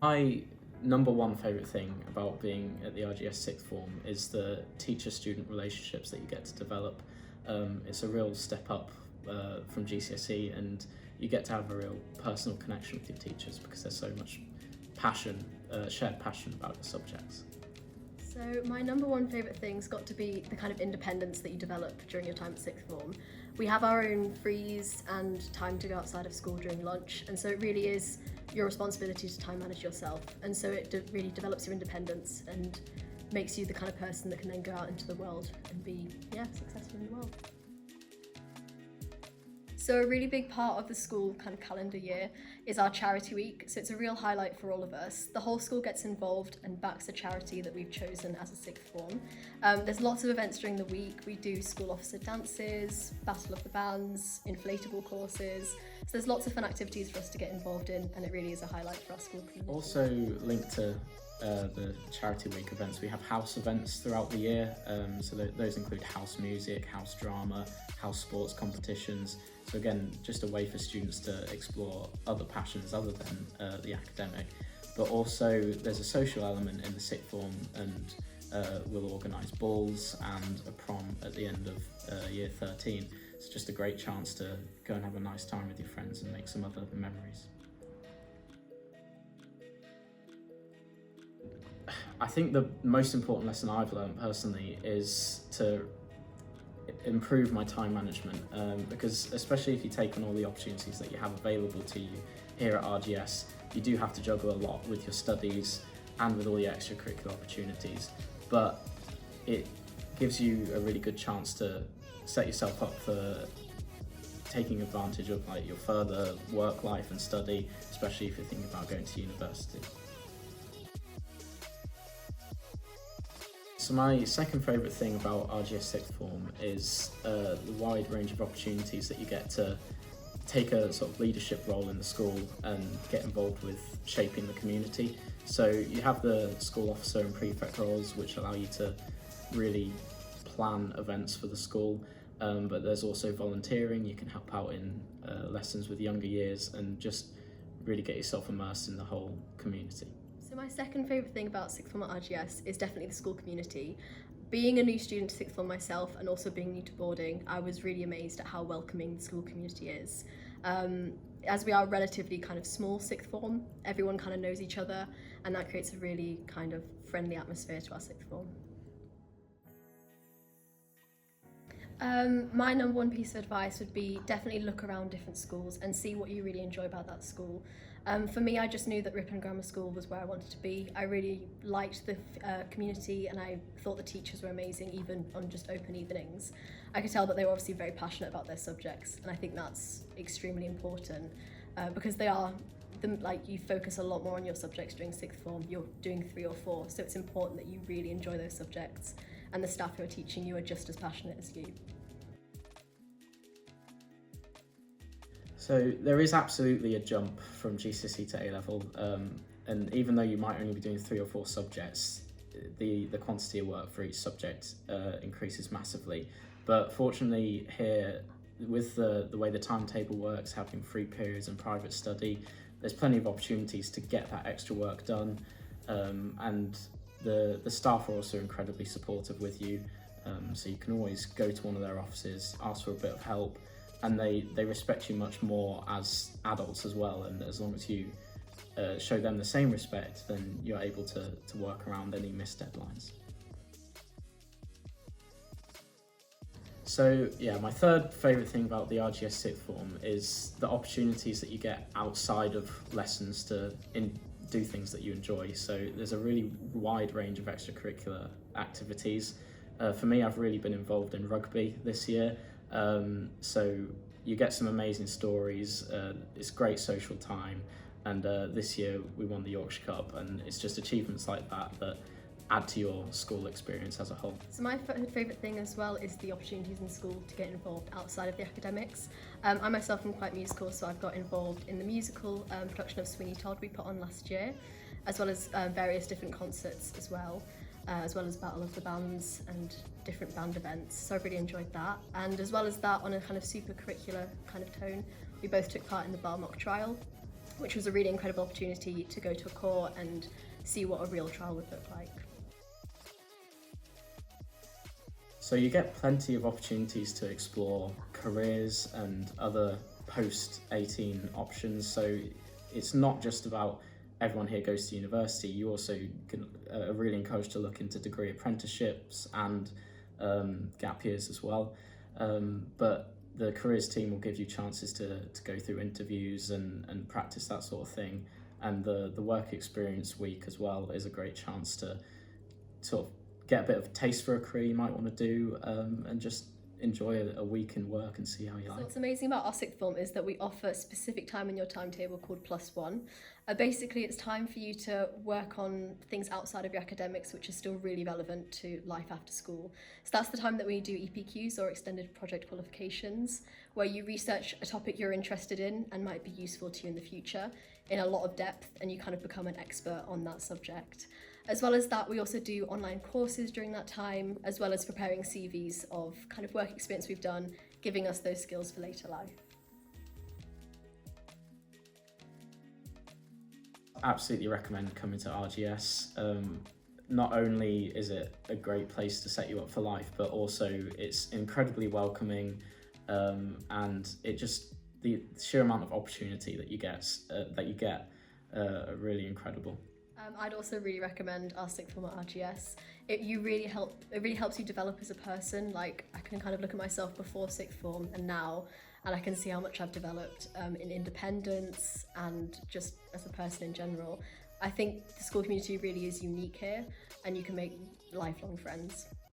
My number one favourite thing about being at the RGS Sixth Form is the teacher-student relationships that you get to develop. It's a real step up from GCSE, and you get to have a real personal connection with your teachers because there's so much passion, shared passion about the subjects. So my number one favourite thing's got to be the kind of independence that you develop during your time at sixth form. We have our own frees and time to go outside of school during lunch, and so it really is your responsibility to time manage yourself, and so it really develops your independence and makes you the kind of person that can then go out into the world and be successful in the world. So a really big part of the school kind of calendar year is our charity week. So it's a real highlight for all of us. The whole school gets involved and backs a charity that we've chosen as a sixth form. There's lots of events during the week. We do school officer dances, battle of the bands, inflatable courses. So there's lots of fun activities for us to get involved in, and it really is a highlight for our school community. Also linked to the charity week events, we have house events throughout the year. So those include house music, house drama, house sports competitions. So again, just a way for students to explore other passions other than the academic. But also there's a social element in the sixth form, and we'll organise balls and a prom at the end of year 13. It's just a great chance to go and have a nice time with your friends and make some other memories. I think the most important lesson I've learned personally is to improve my time management, because especially if you take on all the opportunities that you have available to you here at RGS, you do have to juggle a lot with your studies and with all the extracurricular opportunities, but it gives you a really good chance to set yourself up for taking advantage of your further work life and study, especially if you're thinking about going to university. So my second favourite thing about RGS Sixth Form is the wide range of opportunities that you get to take a sort of leadership role in the school and get involved with shaping the community. So you have the school officer and prefect roles, which allow you to really plan events for the school, but there's also volunteering. You can help out in lessons with younger years and just really get yourself immersed in the whole community. So my second favourite thing about sixth form at RGS is definitely the school community. Being a new student to sixth form myself and also being new to boarding, I was really amazed at how welcoming the school community is. As we are a relatively kind of small sixth form, everyone kind of knows each other, and that creates a really kind of friendly atmosphere to our sixth form. My number one piece of advice would be definitely look around different schools and see what you really enjoy about that school. For me, I just knew that Ripon Grammar School was where I wanted to be. I really liked the community, and I thought the teachers were amazing, even on just open evenings. I could tell that they were obviously very passionate about their subjects, and I think that's extremely important because they are, you focus a lot more on your subjects during sixth form. You're doing 3 or 4, so it's important that you really enjoy those subjects, and the staff who are teaching you are just as passionate as you. So there is absolutely a jump from GCSE to A-level, and even though you might only be doing 3 or 4 subjects, the quantity of work for each subject increases massively. But fortunately here, with the way the timetable works, having free periods and private study, there's plenty of opportunities to get that extra work done, and the staff are also incredibly supportive with you, so you can always go to one of their offices, ask for a bit of help, and they respect you much more as adults as well, and as long as you show them the same respect, then you're able to work around any missed deadlines. So yeah, my third favourite thing about the RGS Sixth Form is the opportunities that you get outside of lessons to do things that you enjoy. So there's a really wide range of extracurricular activities. For me, I've really been involved in rugby this year. So you get some amazing stories, it's great social time, and this year we won the Yorkshire Cup, and it's just achievements like that add to your school experience as a whole. So my favourite thing as well is the opportunities in school to get involved outside of the academics. I myself am quite musical, so I've got involved in the musical production of Sweeney Todd we put on last year, as well as various different concerts as well as Battle of the Bands and different band events, so I really enjoyed that. And as well as that, on a kind of super curricular kind of tone, we both took part in the bar mock trial, which was a really incredible opportunity to go to a court and see what a real trial would look like. So you get plenty of opportunities to explore careers and other post-18 options. So it's not just about everyone here goes to university. You also are really encouraged to look into degree apprenticeships and gap years as well. But the careers team will give you chances to go through interviews and practice that sort of thing. And the work experience week as well is a great chance to sort of get a bit of a taste for a career you might want to do, and just enjoy a week in work and see how you like. So what's amazing about our sixth form is that we offer a specific time in your timetable called +1. Basically, it's time for you to work on things outside of your academics, which is still really relevant to life after school. So that's the time that we do EPQs, or extended project qualifications, where you research a topic you're interested in and might be useful to you in the future in a lot of depth, and you kind of become an expert on that subject. As well as that, we also do online courses during that time, as well as preparing CVs of kind of work experience we've done, giving us those skills for later life. Absolutely recommend coming to RGS. Not only is it a great place to set you up for life, but also it's incredibly welcoming, and it just, the sheer amount of opportunity that you get are really incredible. I'd also really recommend our sixth form at RGS. It really helps you develop as a person. Like, I can kind of look at myself before sixth form and now, and I can see how much I've developed in independence and just as a person in general. I think the school community really is unique here, and you can make lifelong friends.